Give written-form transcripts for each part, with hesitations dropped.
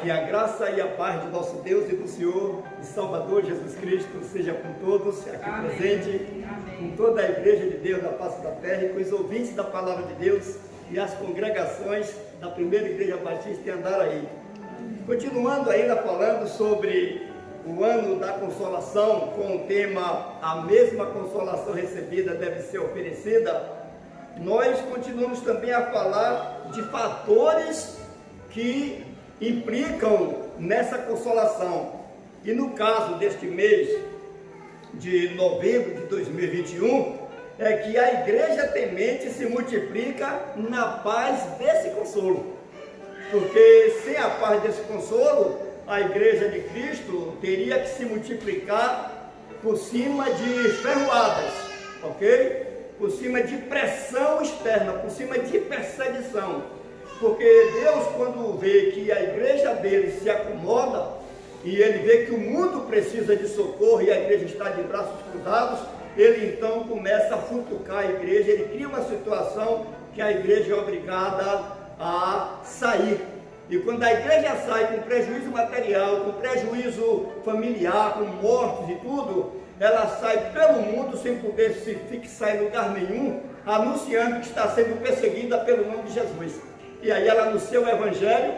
Que a graça e a paz de nosso Deus e do Senhor e Salvador Jesus Cristo seja com todos aqui Amém. presente, com toda a igreja de Deus da face da terra e com os ouvintes da palavra de Deus e as congregações da primeira igreja batista em Andaraí. Continuando ainda falando sobre o ano da consolação, com o tema A mesma consolação recebida deve ser oferecida, nós continuamos também a falar de fatores que implicam nessa consolação. E no caso deste mês de novembro de 2021, é que a igreja temente se multiplica na paz desse consolo. Porque sem a paz desse consolo, a igreja de Cristo teria que se multiplicar por cima de ferroadas, ok? Por cima de pressão externa, por cima de perseguição. Porque Deus, quando vê que a igreja dele se acomoda, e ele vê que o mundo precisa de socorro e a igreja está de braços cruzados, ele então começa a futucar a igreja, ele cria uma situação que a igreja é obrigada a sair. E quando a igreja sai com prejuízo material, com prejuízo familiar, com mortes e tudo, ela sai pelo mundo sem poder se fixar em lugar nenhum, anunciando que está sendo perseguida pelo nome de Jesus. E aí ela anuncia o evangelho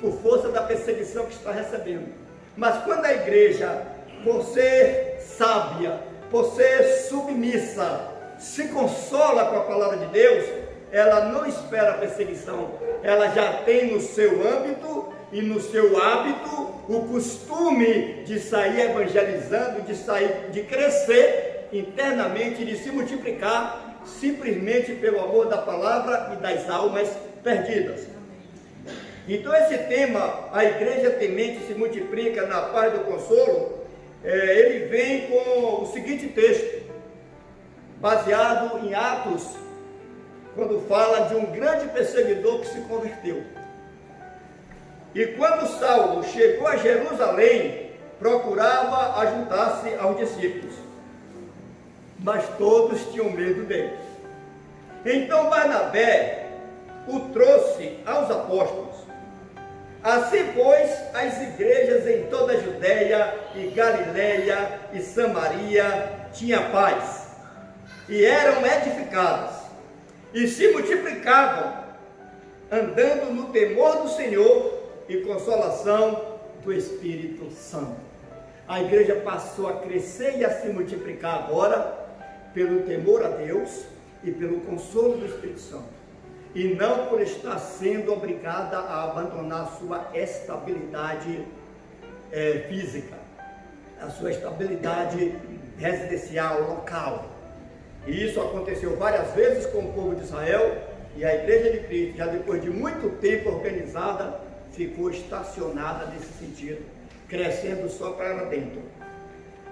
por força da perseguição que está recebendo. Mas quando a igreja, por ser sábia, por ser submissa, se consola com a palavra de Deus, ela não espera a perseguição. Ela já tem no seu âmbito e no seu hábito o costume de sair evangelizando, de crescer internamente, de se multiplicar simplesmente pelo amor da palavra e das almas perdidas. Então esse tema, a igreja temente se multiplica na paz do consolo, ele vem com o seguinte texto, baseado em Atos, quando fala de um grande perseguidor que se converteu. E quando Saulo chegou a Jerusalém, procurava ajuntar-se aos discípulos, mas todos tinham medo dele. Então Barnabé o trouxe aos apóstolos. Assim, pois, as igrejas em toda a Judeia e Galileia e Samaria tinham paz, e eram edificadas, e se multiplicavam, andando no temor do Senhor e consolação do Espírito Santo. A igreja passou a crescer e a se multiplicar agora, pelo temor a Deus e pelo consolo do Espírito Santo. E não por estar sendo obrigada a abandonar a sua estabilidade física, a sua estabilidade residencial, local. E isso aconteceu várias vezes com o povo de Israel, e a igreja de Cristo, já depois de muito tempo organizada, ficou estacionada nesse sentido, crescendo só para lá dentro.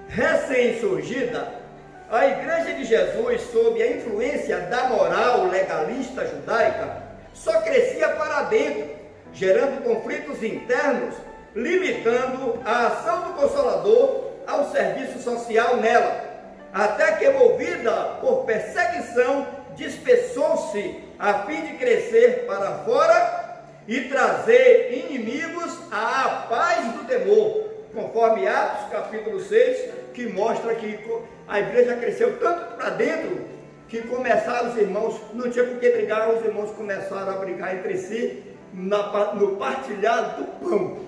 Recém-surgida, a igreja de Jesus, sob a influência da moral legalista judaica, só crescia para dentro, gerando conflitos internos, limitando a ação do Consolador ao serviço social nela, até que, movida por perseguição, dispersou-se a fim de crescer para fora e trazer inimigos à paz do temor, conforme Atos capítulo 6, que mostra que a igreja cresceu tanto para dentro, que começaram os irmãos, não tinha por que brigar, os irmãos começaram a brigar entre si, no partilhar do pão.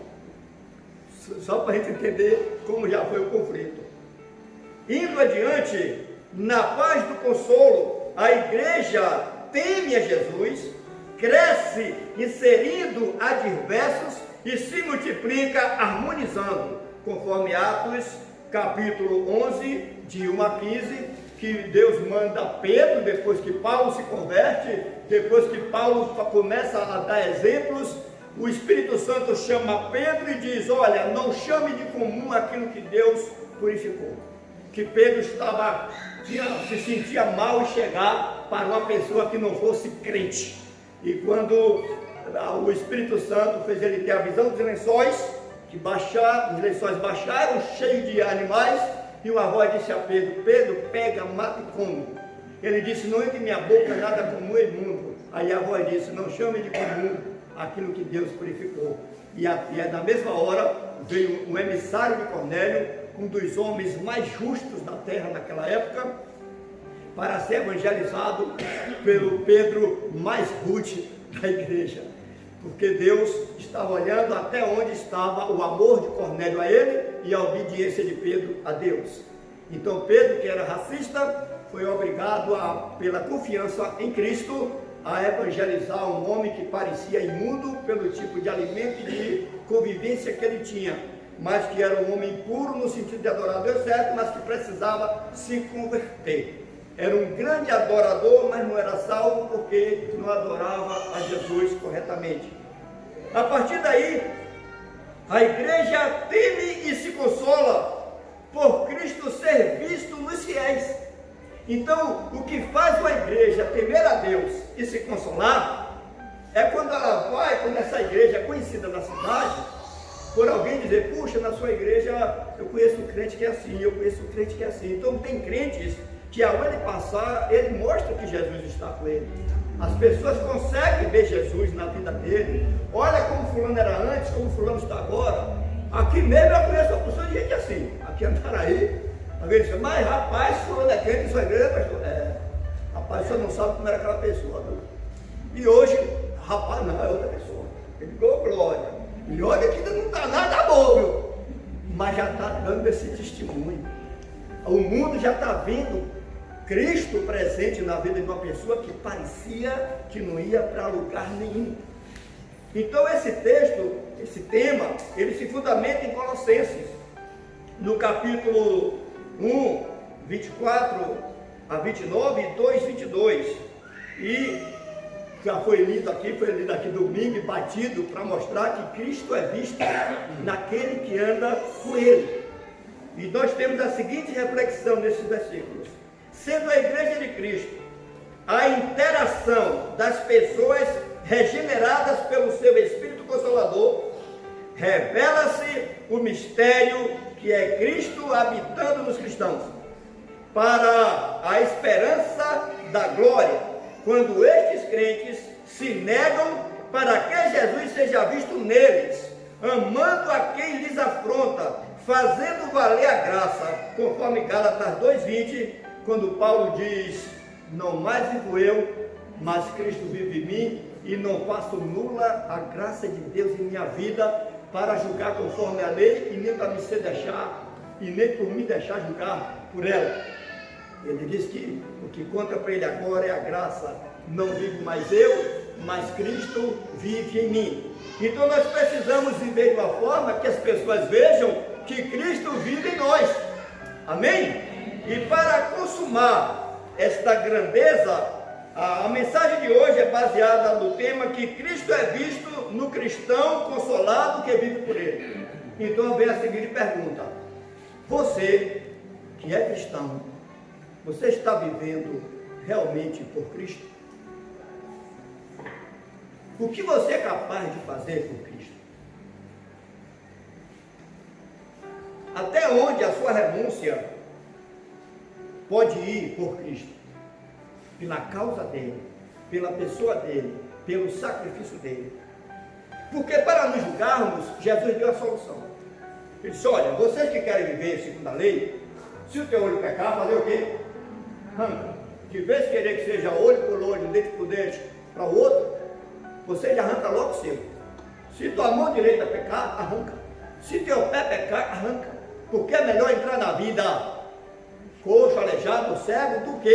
Só para a gente entender como já foi o conflito. Indo adiante, na paz do consolo, a igreja teme a Jesus, cresce inserindo adversos e se multiplica harmonizando, conforme Atos capítulo 11, de 1 a 15, que Deus manda Pedro, depois que Paulo se converte, depois que Paulo começa a dar exemplos, o Espírito Santo chama Pedro e diz: olha, não chame de comum aquilo que Deus purificou. Que Pedro se sentia mal em chegar para uma pessoa que não fosse crente. E quando o Espírito Santo fez ele ter a visão dos lençóis, os lençóis baixaram, cheios de animais, e uma voz disse a Pedro: Pedro, pega, mata e come. Ele disse: não entre em minha boca nada comum e imundo. Aí a voz disse: não chame de comum aquilo que Deus purificou. E na mesma hora veio um emissário de Cornélio, um dos homens mais justos da terra naquela época, para ser evangelizado pelo Pedro mais rude da igreja. Porque Deus estava olhando até onde estava o amor de Cornélio a ele e a obediência de Pedro a Deus. Então Pedro, que era racista, foi obrigado pela confiança em Cristo, a evangelizar um homem que parecia imundo pelo tipo de alimento e de convivência que ele tinha, mas que era um homem puro no sentido de adorar a Deus certo, mas que precisava se converter. Era um grande adorador, mas não era salvo porque não adorava a Jesus corretamente. A partir daí, a igreja teme e se consola por Cristo ser visto nos fiéis. Então, o que faz uma igreja temer a Deus e se consolar é quando ela vai, quando essa igreja é conhecida na cidade, por alguém dizer: puxa, na sua igreja eu conheço um crente que é assim, eu conheço um crente que é assim. Então tem crentes que ao ele passar, ele mostra que Jesus está com ele. As pessoas conseguem ver Jesus na vida dele. Olha como fulano era antes, como fulano está agora. Aqui mesmo eu conheço uma pessoa de gente assim. Aqui em Andaraí, alguém diz: mas rapaz, fulano é crente em sua igreja, pastor? Rapaz, você não sabe como era aquela pessoa, não. E hoje, rapaz, não, é outra pessoa. Ele ficou glória. E olha que ainda não está nada bom, viu? Mas já está dando esse testemunho. O mundo já está vendo Cristo presente na vida de uma pessoa que parecia que não ia para lugar nenhum. Então esse texto, esse tema, ele se fundamenta em Colossenses, no capítulo 1, 24 a 29 e 2, 22. E já foi lido aqui domingo e batido para mostrar que Cristo é visto naquele que anda com ele. E nós temos a seguinte reflexão nesses versículos: sendo a igreja de Cristo a interação das pessoas regeneradas pelo seu Espírito Consolador, revela-se o mistério que é Cristo habitando nos cristãos, para a esperança da glória, quando estes crentes se negam para que Jesus seja visto neles, amando a quem lhes afronta, fazendo valer a graça, conforme Gálatas 2,20, quando Paulo diz: não mais vivo eu, mas Cristo vive em mim, e não faço nula a graça de Deus em minha vida, para julgar conforme a lei, e nem para me ser deixar, e nem por me deixar julgar por ela. Ele diz que o que conta para ele agora é a graça. Não vivo mais eu, mas Cristo vive em mim. Então nós precisamos viver de uma forma que as pessoas vejam que Cristo vive em nós. Amém? E para consumar esta grandeza, a mensagem de hoje é baseada no tema que Cristo é visto no cristão consolado que vive por ele. Então vem a seguinte pergunta: você que é cristão, você está vivendo realmente por Cristo? O que você é capaz de fazer por Cristo? Até onde a sua renúncia pode ir por Cristo? Pela causa dele, pela pessoa dele, pelo sacrifício dele. Porque para nos julgarmos, Jesus deu a solução. Ele disse: olha, vocês que querem viver segundo a lei, se o teu olho pecar, fazer o quê? Arranca. De vez querer que seja olho por olho, dente por dente para o outro, você já arranca logo o seu. Se tua mão direita pecar, arranca. Se teu pé pecar, arranca. Porque é melhor entrar na vida coxo, aleijado, cego, do que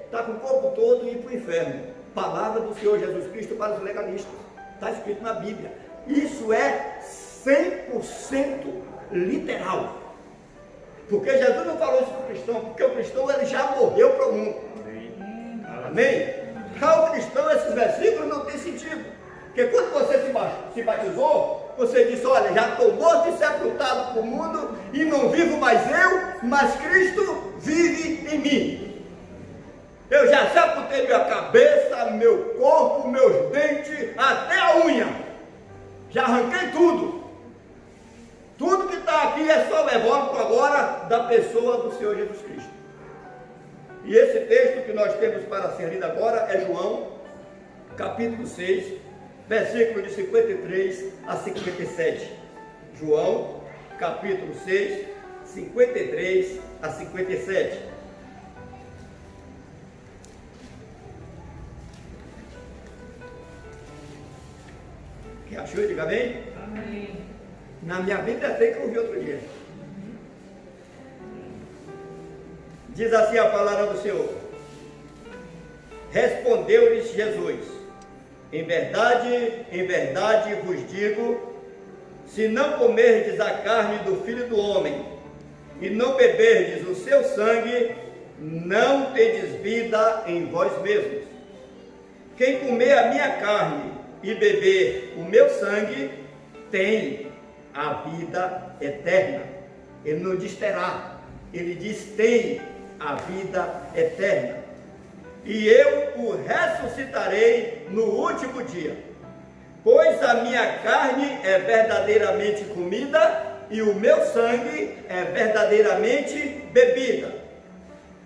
estar com o corpo todo e ir para o inferno. Palavra do Senhor Jesus Cristo para os legalistas. Está escrito na Bíblia. Isso é 100% literal. Porque Jesus não falou isso para o cristão, porque o cristão ele já morreu para o mundo. Amém? Para o cristão esses versículos não têm sentido. Porque quando você se batizou, você disse: olha, já estou morto e sepultado para o mundo, e não vivo mais eu, mas Cristo vive em mim. Eu já sepultei minha cabeça, meu corpo, meus dentes, até a unha. Já arranquei tudo. Tudo que está aqui é só o evólogo agora da pessoa do Senhor Jesus Cristo. E esse texto que nós temos para ser lido agora é João, capítulo 6, versículo de 53 a 57. João, capítulo 6, 53 a 57. Quem achou, diga bem? Amém. Na minha Bíblia tem que ouvir outro dia. Diz assim a palavra do Senhor. Respondeu-lhes Jesus: em verdade vos digo, se não comerdes a carne do Filho do Homem e não beberdes o seu sangue, não tendes vida em vós mesmos. Quem comer a minha carne e beber o meu sangue, tem a vida eterna. Ele não diz terá, ele diz tem a vida eterna. E eu o ressuscitarei no último dia. Pois a minha carne é verdadeiramente comida e o meu sangue é verdadeiramente bebida.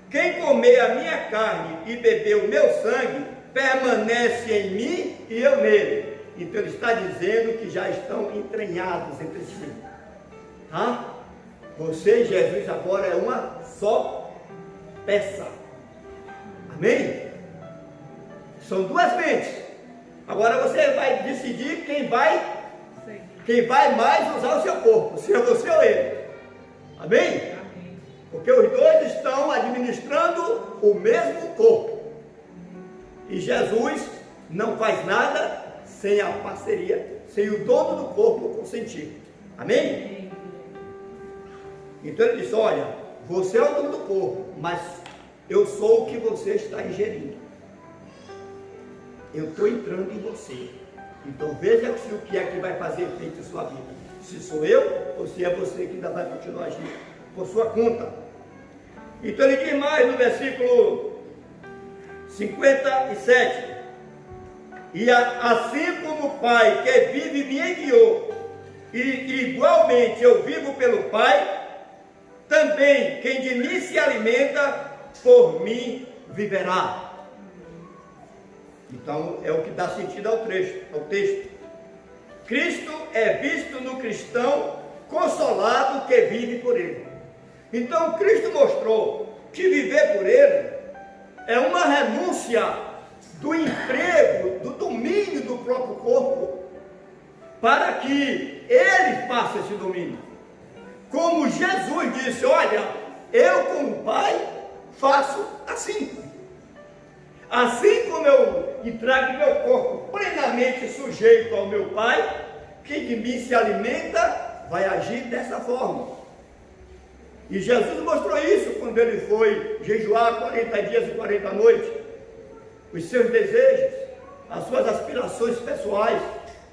Quem comer a minha carne e beber o meu sangue, permanece em mim e eu nele. Então ele está dizendo que já estão entranhados entre si. Tá? Você e Jesus agora é uma só peça. Amém? São duas mentes. Agora você vai decidir quem vai mais usar o seu corpo, se é você ou ele. Amém? Amém. Porque os dois estão administrando o mesmo corpo. E Jesus não faz nada sem a parceria, sem o dono do corpo consentir. Amém? Então ele disse: olha, você é o dono do corpo, mas eu sou o que você está ingerindo. Eu estou entrando em você. Então veja se o que é que vai fazer efeito em sua vida. Se sou eu ou se é você que ainda vai continuar agindo por sua conta. Então ele diz mais no versículo 57. E assim como o Pai que vive me enviou, e igualmente eu vivo pelo Pai, também quem de mim se alimenta, por mim viverá. Então é o que dá sentido ao texto. Cristo é visto no cristão consolado que vive por ele. Então Cristo mostrou que viver por ele é uma renúncia do emprego, do domínio do próprio corpo, para que ele faça esse domínio. Como Jesus disse: olha, eu como Pai faço assim. Assim como eu entrego meu corpo plenamente sujeito ao meu Pai, quem de mim se alimenta vai agir dessa forma. E Jesus mostrou isso quando ele foi jejuar 40 dias e 40 noites. Os seus desejos, as suas aspirações pessoais,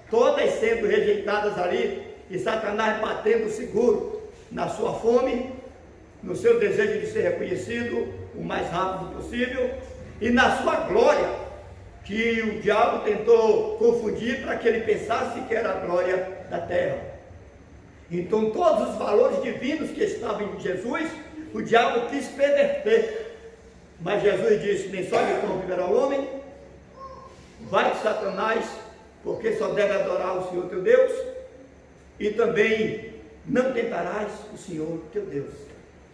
todas sendo rejeitadas ali, e Satanás batendo seguro na sua fome, no seu desejo de ser reconhecido o mais rápido possível, e na sua glória, que o diabo tentou confundir para que ele pensasse que era a glória da terra. Então todos os valores divinos que estavam em Jesus, o diabo quis perverter. Mas Jesus disse: nem só de pão viverá o homem. Vai de Satanás, porque só deve adorar o Senhor teu Deus, e também não tentarás o Senhor teu Deus.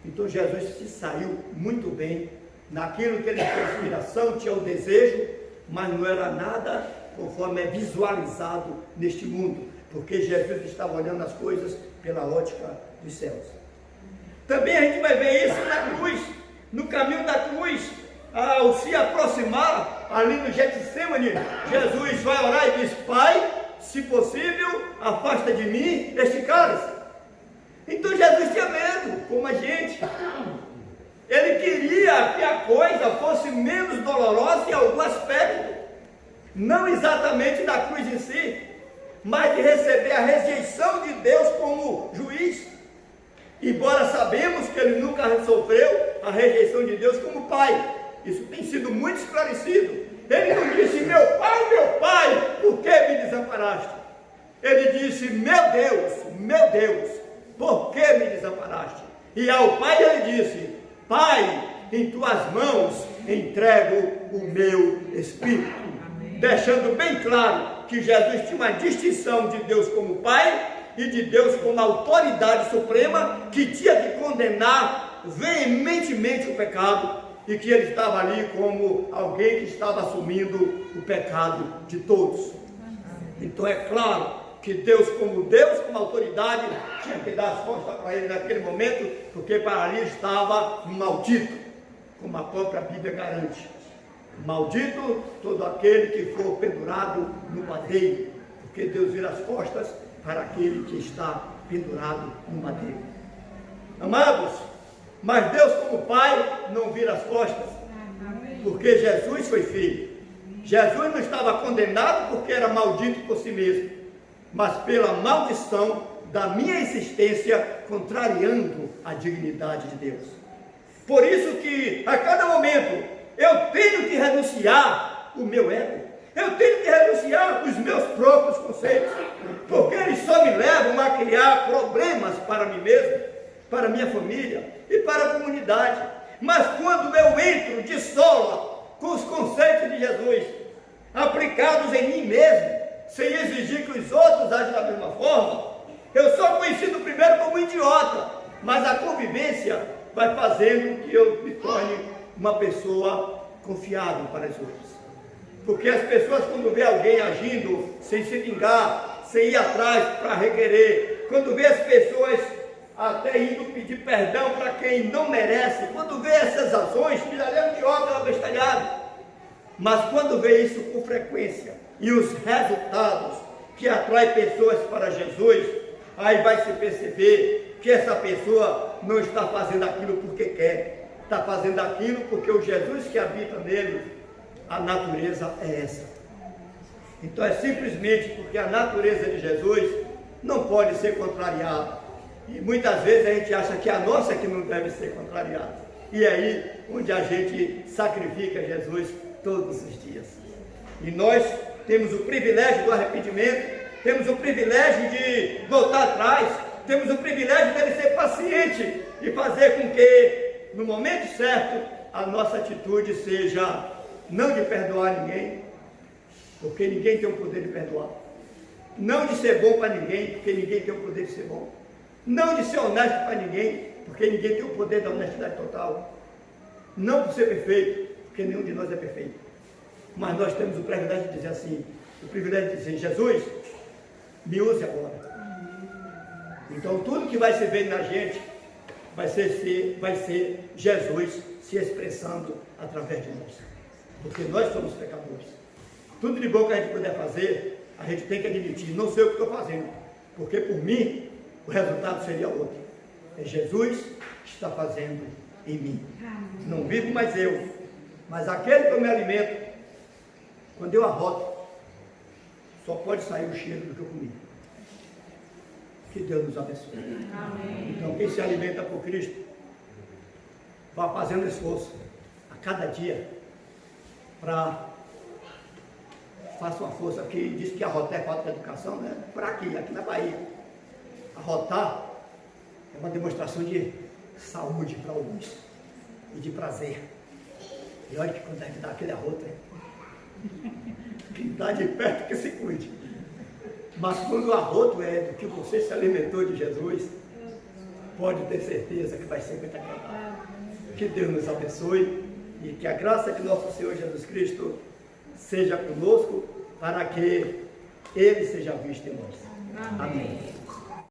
Então Jesus se saiu muito bem naquilo que ele tinha inspiração, tinha o desejo, mas não era nada conforme é visualizado neste mundo, porque Jesus estava olhando as coisas pela ótica dos céus. Também a gente vai ver isso na cruz, no caminho da cruz, ao se aproximar ali no Getsemane, Jesus vai orar e diz: Pai, se possível, afasta de mim este cálice. Então Jesus tinha medo, como a gente. Ele queria que a coisa fosse menos dolorosa em algum aspecto, não exatamente da cruz em si, mas de receber a rejeição de Deus como juiz. Embora sabemos que ele nunca sofreu a rejeição de Deus como pai, isso tem sido muito esclarecido. Ele não disse: meu pai, por que me desamparaste? Ele disse: meu Deus, por que me desamparaste? E ao pai ele disse: Pai, em tuas mãos entrego o meu espírito. Amém. Deixando bem claro que Jesus tinha uma distinção de Deus como Pai e de Deus como autoridade suprema, que tinha que condenar veementemente o pecado, e que ele estava ali como alguém que estava assumindo o pecado de todos. Então é claro que Deus como autoridade, tinha que dar as costas para ele naquele momento, porque para ali estava maldito, como a própria Bíblia garante. Maldito todo aquele que for pendurado no madeiro, porque Deus vira as costas para aquele que está pendurado no madeiro. Amados, mas Deus como Pai não vira as costas, porque Jesus foi filho. Jesus não estava condenado porque era maldito por si mesmo, mas pela maldição da minha existência, contrariando a dignidade de Deus. Por isso que a cada momento eu tenho que renunciar o meu ego, eu tenho que renunciar os meus próprios conceitos, porque eles só me levam a criar problemas para mim mesmo, para minha família e para a comunidade. Mas quando eu entro de sola com os conceitos de Jesus, aplicados em mim mesmo, sem exigir que os outros agem da mesma forma, eu sou conhecido primeiro como idiota, mas a convivência vai fazendo que eu me torne uma pessoa confiável para as outras. Porque as pessoas, quando vê alguém agindo sem se vingar, sem ir atrás para requerer, quando vê as pessoas até indo pedir perdão para quem não merece, quando vê essas ações, que já é um idiota, é um bestalhado. Mas quando vê isso com frequência e os resultados que atrai pessoas para Jesus, aí vai se perceber que essa pessoa não está fazendo aquilo porque quer, está fazendo aquilo porque o Jesus que habita nele, a natureza é essa. Então é simplesmente porque a natureza de Jesus não pode ser contrariada. E muitas vezes a gente acha que a nossa é que não deve ser contrariada. E é aí onde a gente sacrifica Jesus todos os dias. E nós temos o privilégio do arrependimento, temos o privilégio de voltar atrás, temos o privilégio de ser paciente e fazer com que, no momento certo, a nossa atitude seja não de perdoar ninguém, porque ninguém tem o poder de perdoar, não de ser bom para ninguém, porque ninguém tem o poder de ser bom, não de ser honesto para ninguém, porque ninguém tem o poder da honestidade total, não por ser perfeito, porque nenhum de nós é perfeito, mas nós temos o privilégio de dizer assim, o privilégio de dizer, Jesus, me use agora. Então tudo que vai se ver na gente vai ser Jesus se expressando através de nós, porque nós somos pecadores. Tudo de bom que a gente puder fazer, a gente tem que admitir, não sei o que estou fazendo, porque por mim o resultado seria outro. É Jesus que está fazendo em mim. Não vivo mais eu, mas aquele que eu me alimento, quando eu arroto, só pode sair o cheiro do que eu comi. Que Deus nos abençoe. Amém. Então quem se alimenta por Cristo, vai fazendo esforço a cada dia para faça uma força que diz que arrotar é falta de educação, né? Por aqui na Bahia. Arrotar é uma demonstração de saúde para alguns e de prazer. E olha que quando a gente dá aquele arroto, quem está de perto que se cuide. Mas quando o arroto é do que você se alimentou de Jesus, pode ter certeza que vai ser muito agradável. Que Deus nos abençoe e que a graça de nosso Senhor Jesus Cristo seja conosco para que Ele seja visto em nós. Amém.